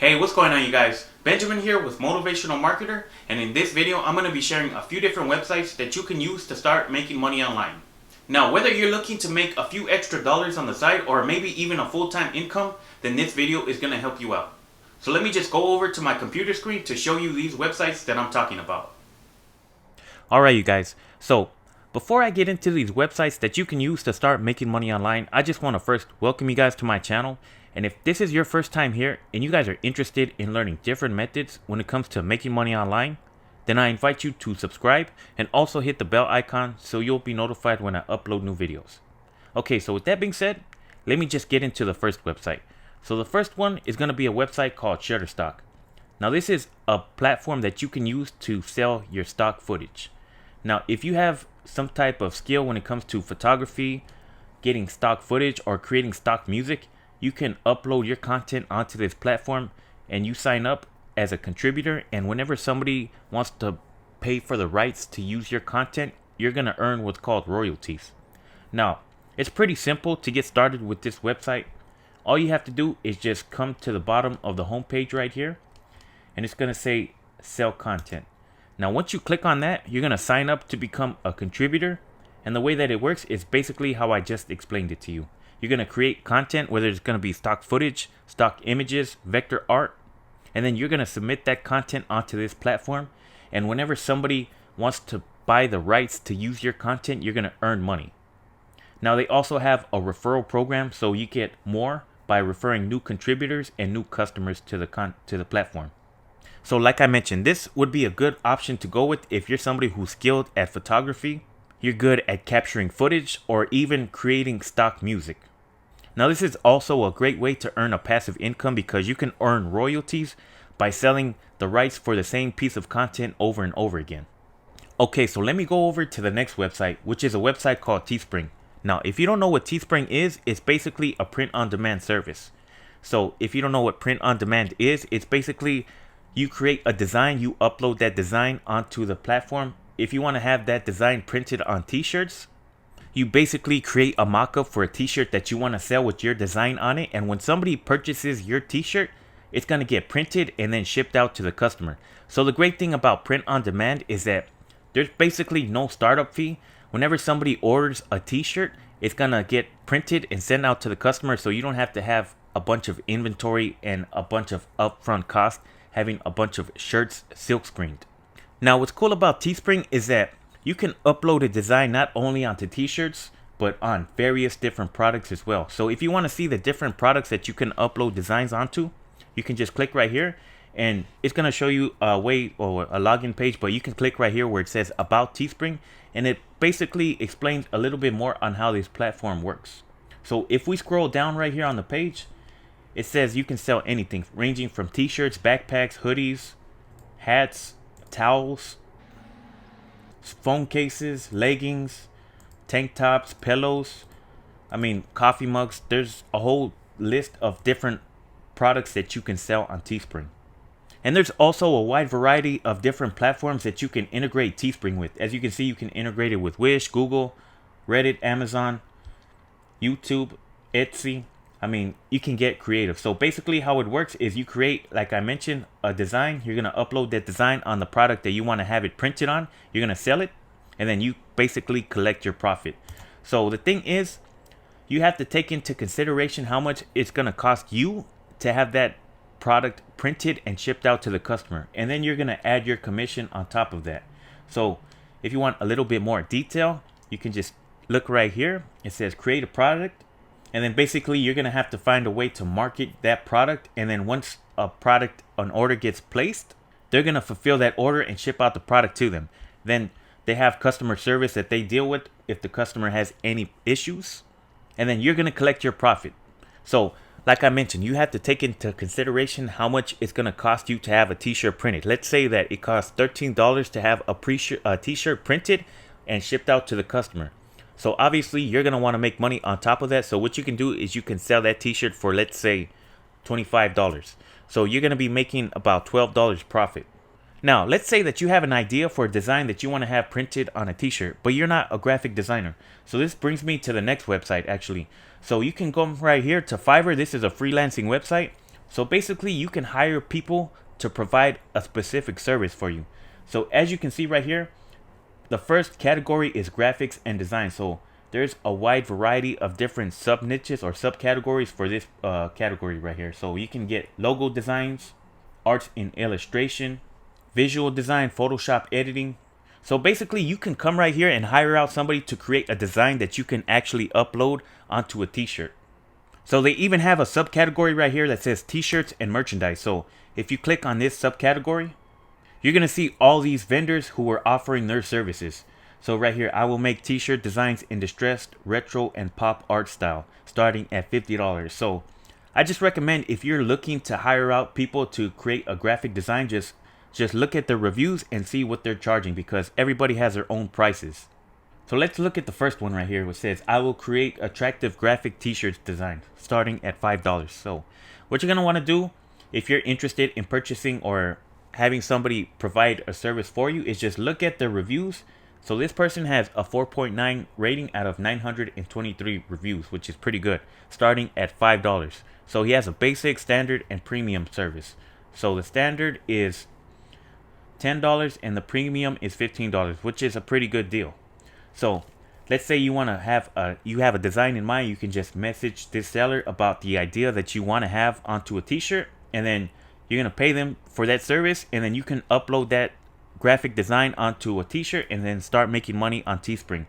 Hey, what's going on, you guys? Benjamin here with Motivational Marketer, and in this video I'm going to be sharing a few different websites that you can use to start making money online. Now, whether you're looking to make a few extra dollars on the side or maybe even a full-time income, then this video is going to help you out. So let me just go over to my computer screen to show you these websites that I'm talking about. Alright, you guys, so before I get into these websites that you can use to start making money online, I just want to first welcome you guys to my channel. And if this is your first time here and you guys are interested in learning different methods when it comes to making money online, then I invite you to subscribe and also hit the bell icon so you'll be notified when I upload new videos. Okay, so with that being said, let me just get into the first website. So the first one is going to be a website called Shutterstock. Now this is a platform that you can use to sell your stock footage. Now if you have some type of skill when it comes to photography, getting stock footage, or creating stock music, you can upload your content onto this platform and you sign up as a contributor, and whenever somebody wants to pay for the rights to use your content, you're going to earn what's called royalties. Now, it's pretty simple to get started with this website. All you have to do is just come to the bottom of the homepage right here, and it's going to say sell content. Now, once you click on that, you're going to sign up to become a contributor, and the way that it works is basically how I just explained it to you. You're going to create content, whether it's going to be stock footage, stock images, vector art, and then you're going to submit that content onto this platform. And whenever somebody wants to buy the rights to use your content, you're going to earn money. Now, they also have a referral program, so you get more by referring new contributors and new customers to the platform. So like I mentioned, this would be a good option to go with if you're somebody who's skilled at photography, you're good at capturing footage, or even creating stock music. Now this is also a great way to earn a passive income because you can earn royalties by selling the rights for the same piece of content over and over again. Okay, so let me go over to the next website, which is a website called Teespring. Now, if you don't know what Teespring is, it's basically a print-on-demand service. So if you don't know what print-on-demand is, it's basically you create a design, you upload that design onto the platform. If you want to have that design printed on t-shirts, you basically create a mock-up for a t-shirt that you want to sell with your design on it, and when somebody purchases your t-shirt, it's going to get printed and then shipped out to the customer. So the great thing about print on demand is that there's basically no startup fee. Whenever somebody orders a t-shirt, it's going to get printed and sent out to the customer, so you don't have to have a bunch of inventory and a bunch of upfront costs having a bunch of shirts silk screened. Now what's cool about Teespring is that you can upload a design not only onto t-shirts, but on various different products as well. So if you want to see the different products that you can upload designs onto, you can just click right here and it's going to show you a way or a login page, but you can click right here where it says about Teespring, and it basically explains a little bit more on how this platform works. So if we scroll down right here on the page, it says you can sell anything ranging from t-shirts, backpacks, hoodies, hats, towels, phone cases, leggings, tank tops, pillows, coffee mugs. There's a whole list of different products that you can sell on Teespring. And there's also a wide variety of different platforms that you can integrate Teespring with. As you can see, you can integrate it with Wish, Google, Reddit, Amazon, YouTube, Etsy. You can get creative. So basically how it works is you create, like I mentioned, a design. You're going to upload that design on the product that you want to have it printed on. You're going to sell it, and then you basically collect your profit. So the thing is, you have to take into consideration how much it's going to cost you to have that product printed and shipped out to the customer. And then you're going to add your commission on top of that. So if you want a little bit more detail, you can just look right here. It says create a product. And then basically you're going to have to find a way to market that product. And then once an order gets placed, they're going to fulfill that order and ship out the product to them. Then they have customer service that they deal with if the customer has any issues. And then you're going to collect your profit. So like I mentioned, you have to take into consideration how much it's going to cost you to have a t-shirt printed. Let's say that it costs $13 to have a t-shirt printed and shipped out to the customer. So obviously you're going to want to make money on top of that. So what you can do is you can sell that t-shirt for, let's say, $25. So you're going to be making about $12 profit. Now, let's say that you have an idea for a design that you want to have printed on a t-shirt, but you're not a graphic designer. So this brings me to the next website, actually. So you can go right here to Fiverr. This is a freelancing website. So basically you can hire people to provide a specific service for you. So as you can see right here, the first category is graphics and design. So there's a wide variety of different sub niches or subcategories for this category right here. So you can get logo designs, arts in illustration, visual design, Photoshop editing. So basically you can come right here and hire out somebody to create a design that you can actually upload onto a t-shirt. So they even have a subcategory right here that says t-shirts and merchandise. So if you click on this subcategory, you're going to see all these vendors who are offering their services. So right here, I will make t-shirt designs in distressed, retro, and pop art style, starting at $50. So I just recommend, if you're looking to hire out people to create a graphic design, just look at the reviews and see what they're charging, because everybody has their own prices. So let's look at the first one right here, which says, I will create attractive graphic t-shirts design, starting at $5. So what you're going to want to do, if you're interested in purchasing or having somebody provide a service for you, is just look at the reviews. So this person has a 4.9 rating out of 923 reviews, which is pretty good, starting at $5. So he has a basic, standard, and premium service. So the standard is $10 and the premium is $15, which is a pretty good deal. So let's say you want to have a design in mind. You can just message this seller about the idea that you want to have onto a t-shirt, and then you're going to pay them for that service, and then you can upload that graphic design onto a t-shirt and then start making money on Teespring.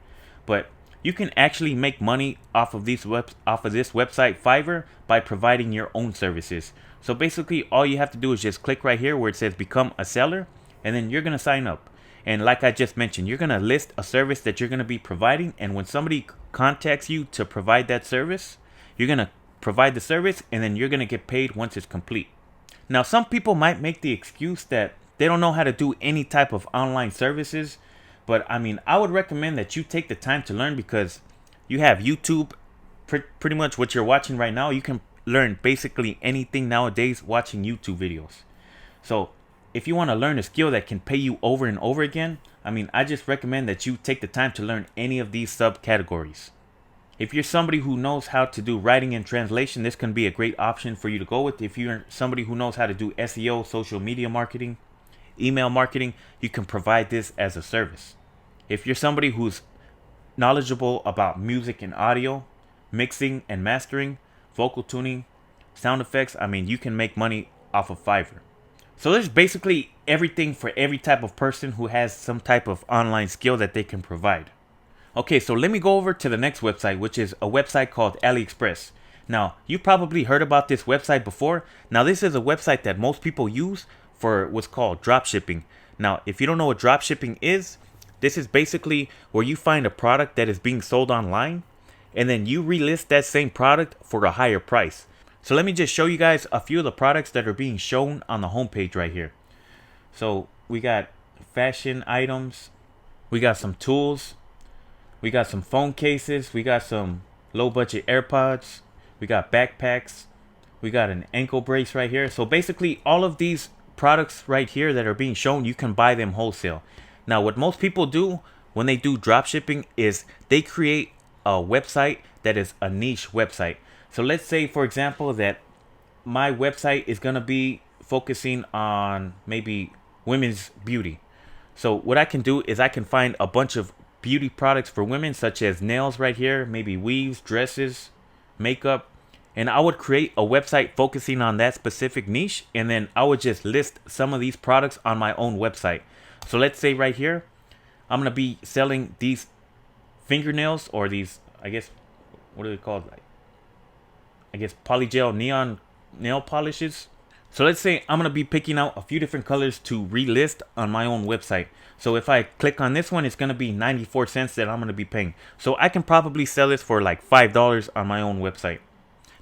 But you can actually make money off of this website Fiverr by providing your own services. So basically all you have to do is just click right here where it says become a seller, and then you're going to sign up. And like I just mentioned, you're going to list a service that you're going to be providing, and when somebody contacts you to provide that service, you're going to provide the service, and then you're going to get paid once it's complete. Now, some people might make the excuse that they don't know how to do any type of online services, but I mean, I would recommend that you take the time to learn, because you have YouTube, pretty much what you're watching right now. You can learn basically anything nowadays watching YouTube videos. So if you want to learn a skill that can pay you over and over again, I mean, I just recommend that you take the time to learn any of these subcategories. If you're somebody who knows how to do writing and translation, this can be a great option for you to go with. If you're somebody who knows how to do SEO, social media marketing, email marketing, you can provide this as a service. If you're somebody who's knowledgeable about music and audio, mixing and mastering, vocal tuning, sound effects, I mean, you can make money off of Fiverr. So there's basically everything for every type of person who has some type of online skill that they can provide. Okay, so let me go over to the next website, which is a website called Aliexpress. Now, you probably heard about this website before. Now, this is a website that most people use for what's called drop shipping. Now, if you don't know what drop shipping is, this is basically where you find a product that is being sold online, and then you relist that same product for a higher price. So let me just show you guys a few of the products that are being shown on the homepage right here. So we got fashion items, we got some tools, we got some phone cases, we got some low budget AirPods, we got backpacks, we got an ankle brace right here. So basically all of these products right here that are being shown, you can buy them wholesale. Now, what most people do when they do drop shipping is they create a website that is a niche website. So let's say, for example, that my website is going to be focusing on maybe women's beauty. So what I can do is I can find a bunch of beauty products for women, such as nails right here, maybe weaves, dresses, makeup. And I would create a website focusing on that specific niche. And then I would just list some of these products on my own website. So let's say right here, I'm going to be selling these fingernails, or these, I guess, what are they called? I guess polygel neon nail polishes. So let's say I'm going to be picking out a few different colors to relist on my own website. So if I click on this one, it's going to be 94 cents that I'm going to be paying. So I can probably sell this for like $5 on my own website.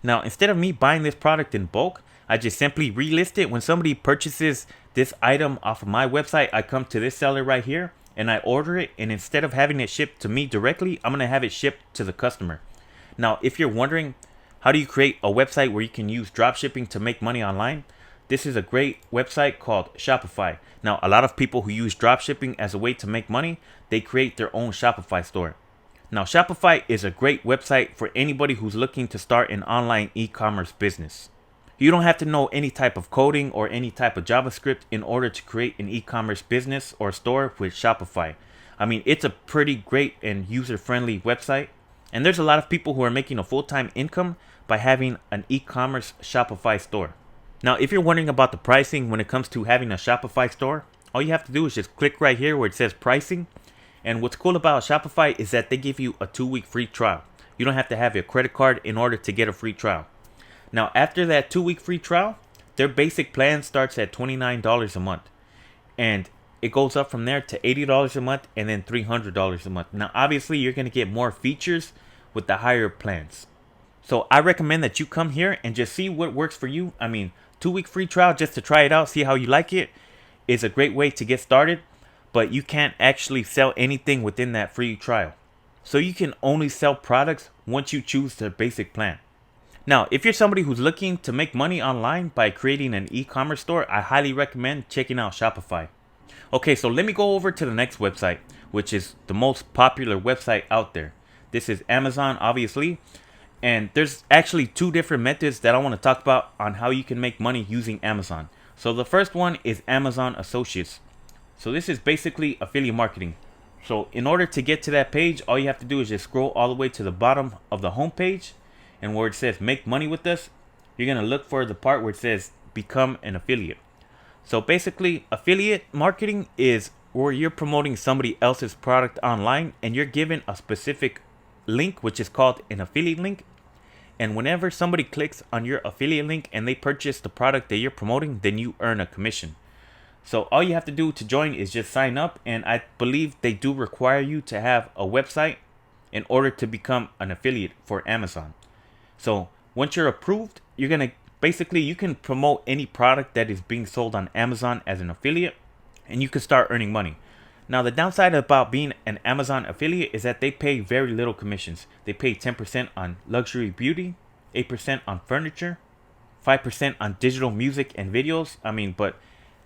Now, instead of me buying this product in bulk, I just simply relist it. When somebody purchases this item off of my website, I come to this seller right here and I order it. And instead of having it shipped to me directly, I'm going to have it shipped to the customer. Now, if you're wondering, how do you create a website where you can use drop shipping to make money online? This is a great website called Shopify. Now, a lot of people who use drop shipping as a way to make money, they create their own Shopify store. Now, Shopify is a great website for anybody who's looking to start an online e-commerce business. You don't have to know any type of coding or any type of JavaScript in order to create an e-commerce business or store with Shopify. I mean, it's a pretty great and user-friendly website. And there's a lot of people who are making a full-time income by having an e-commerce Shopify store. Now, if you're wondering about the pricing when it comes to having a Shopify store, all you have to do is just click right here where it says pricing. And what's cool about Shopify is that they give you a 2-week free trial. You don't have to have your credit card in order to get a free trial. Now, after that 2-week free trial, their basic plan starts at $29 a month. And it goes up from there to $80 a month and then $300 a month. Now, obviously, you're going to get more features with the higher plans. So I recommend that you come here and just see what works for you. I mean, 2-week free trial just to try it out, see how you like it, is a great way to get started. But you can't actually sell anything within that free trial. So you can only sell products once you choose the basic plan. Now, if you're somebody who's looking to make money online by creating an e-commerce store, I highly recommend checking out Shopify. Okay, so let me go over to the next website, which is the most popular website out there. This is Amazon, obviously. And there's actually 2 different methods that I want to talk about on how you can make money using Amazon. So the first one is Amazon Associates. So this is basically affiliate marketing. So in order to get to that page, all you have to do is just scroll all the way to the bottom of the home page. And where it says make money with us, you're going to look for the part where it says become an affiliate. So basically, affiliate marketing is where you're promoting somebody else's product online and you're given a specific link, which is called an affiliate link. And whenever somebody clicks on your affiliate link and they purchase the product that you're promoting, then you earn a commission. So all you have to do to join is just sign up. And I believe they do require you to have a website in order to become an affiliate for Amazon. So once you're approved, you're going to basically, you can promote any product that is being sold on Amazon as an affiliate and you can start earning money. Now, the downside about being an Amazon affiliate is that they pay very little commissions. They pay 10% on luxury beauty, 8% on furniture, 5% on digital music and videos. I mean, but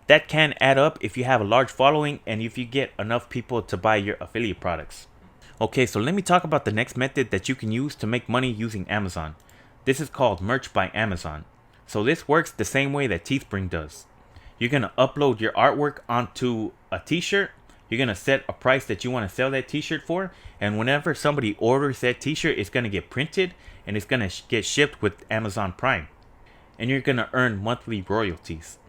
that can add up if you have a large following and if you get enough people to buy your affiliate products. Okay, so let me talk about the next method that you can use to make money using Amazon. This is called Merch by Amazon. So this works the same way that Teespring does. You're going to upload your artwork onto a t-shirt. You're going to set a price that you want to sell that t-shirt for. And whenever somebody orders that t-shirt, it's going to get printed and it's going to get shipped with Amazon Prime. And you're going to earn monthly royalties.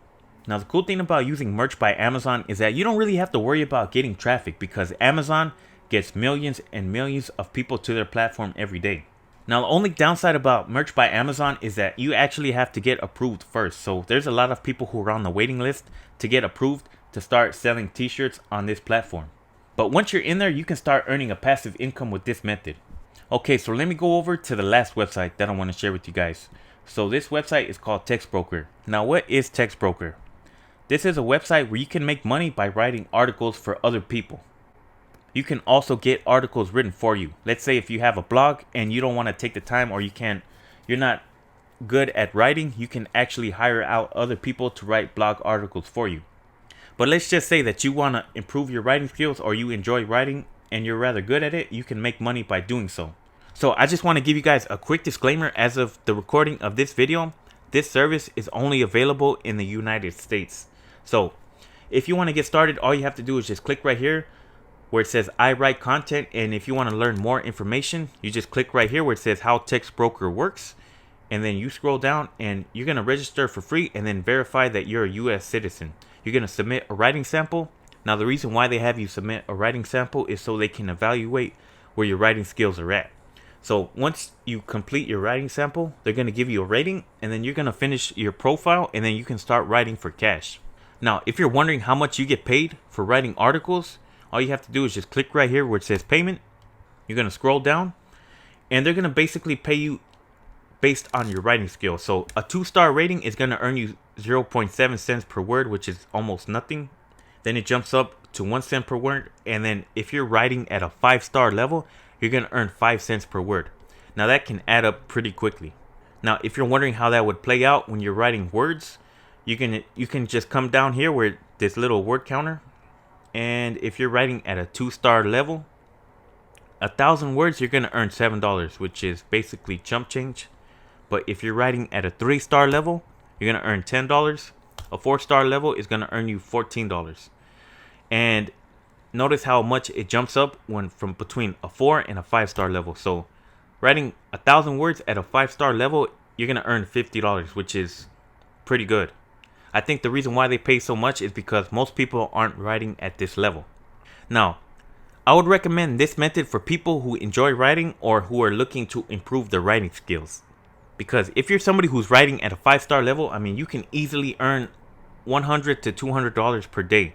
Now, the cool thing about using Merch by Amazon is that you don't really have to worry about getting traffic because Amazon gets millions and millions of people to their platform every day. Now, the only downside about Merch by Amazon is that you actually have to get approved first. So there's a lot of people who are on the waiting list to get approved to start selling t-shirts on this platform. But once you're in there, you can start earning a passive income with this method. Okay, so let me go over to the last website that I want to share with you guys. So this website is called TexBroker. Now, what is TexBroker? This is a website where you can make money by writing articles for other people. You can also get articles written for you. Let's say if you have a blog and you don't want to take the time or you're not good at writing, you can actually hire out other people to write blog articles for you. But let's just say that you want to improve your writing skills or you enjoy writing and you're rather good at it, you can make money by doing so. So I just want to give you guys a quick disclaimer. As of the recording of this video, this service is only available in the United States. So if you want to get started, all you have to do is just click right here where it says I write content. And if you want to learn more information, you just click right here where it says how TexBroker works. And then you scroll down and you're going to register for free and then verify that you're a US citizen. You're going to submit a writing sample. Now, the reason why they have you submit a writing sample is so they can evaluate where your writing skills are at. So once you complete your writing sample, they're going to give you a rating and then you're going to finish your profile and then you can start writing for cash. Now, if you're wondering how much you get paid for writing articles, all you have to do is just click right here where it says payment. You're going to scroll down and they're going to basically pay you based on your writing skills. So a 2-star rating is going to earn you 0.7 cents per word, which is almost nothing. Then it jumps up to 1 cent per word. And then if you're writing at a 5-star level, you're going to earn 5 cents per word. Now that can add up pretty quickly. Now, if you're wondering how that would play out when you're writing words, you can just come down here where this little word counter. And if you're writing at a 2-star level, 1,000 words, you're going to earn $7, which is basically chump change. But if you're writing at a 3-star level, you're going to earn $10. A 4-star level is going to earn you $14. And notice how much it jumps up when from between a 4 and a 5-star level. So writing 1,000 words at a 5-star level, you're going to earn $50, which is pretty good. I think the reason why they pay so much is because most people aren't writing at this level. Now, I would recommend this method for people who enjoy writing or who are looking to improve their writing skills. Because if you're somebody who's writing at a 5-star level, I mean, you can easily earn $100 to $200 per day.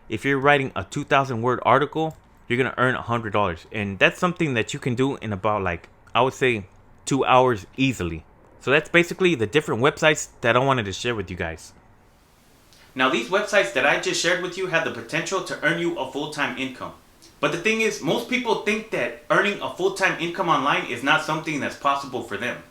If you're writing a 2,000 word article, you're going to earn $100. And that's something that you can do in about, like, I would say 2 hours easily. So that's basically the different websites that I wanted to share with you guys. Now, these websites that I just shared with you have the potential to earn you a full-time income. But the thing is, most people think that earning a full-time income online is not something that's possible for them.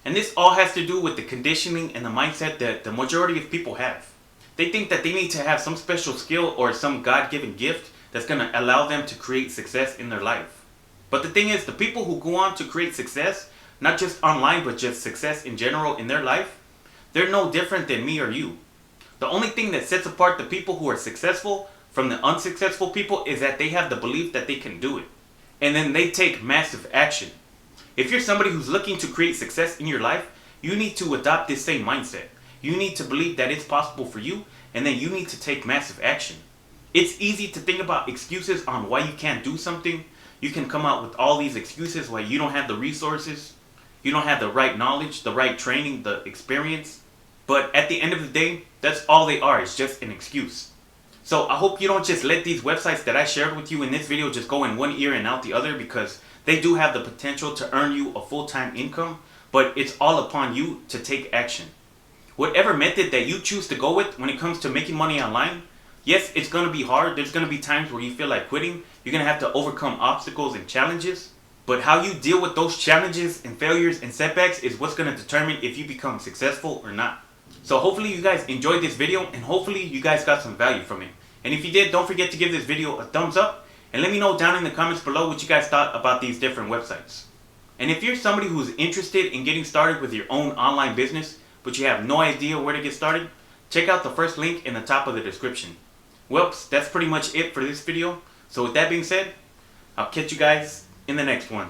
And this all has to do with the conditioning and the mindset that the majority of people have. They think that they need to have some special skill or some God-given gift that's going to allow them to create success in their life. But the thing is, the people who go on to create success, not just online, but just success in general in their life, they're no different than me or you. The only thing that sets apart the people who are successful from the unsuccessful people is that they have the belief that they can do it. And then they take massive action. If you're somebody who's looking to create success in your life, you need to adopt this same mindset. You need to believe that it's possible for you, and then you need to take massive action. It's easy to think about excuses on why you can't do something. You can come out with all these excuses why you don't have the resources, you don't have the right knowledge, the right training, the experience. But at the end of the day, that's all they are. It's just an excuse. So I hope you don't just let these websites that I shared with you in this video just go in one ear and out the other, because they do have the potential to earn you a full-time income, but it's all upon you to take action. Whatever method that you choose to go with when it comes to making money online, yes, it's going to be hard. There's going to be times where you feel like quitting. You're going to have to overcome obstacles and challenges. But how you deal with those challenges and failures and setbacks is what's going to determine if you become successful or not. So hopefully you guys enjoyed this video, and hopefully you guys got some value from it. And if you did, don't forget to give this video a thumbs up, and let me know down in the comments below what you guys thought about these different websites. And if you're somebody who's interested in getting started with your own online business, but you have no idea where to get started, check out the first link in the top of the description. Well, that's pretty much it for this video. So with that being said, I'll catch you guys in the next one.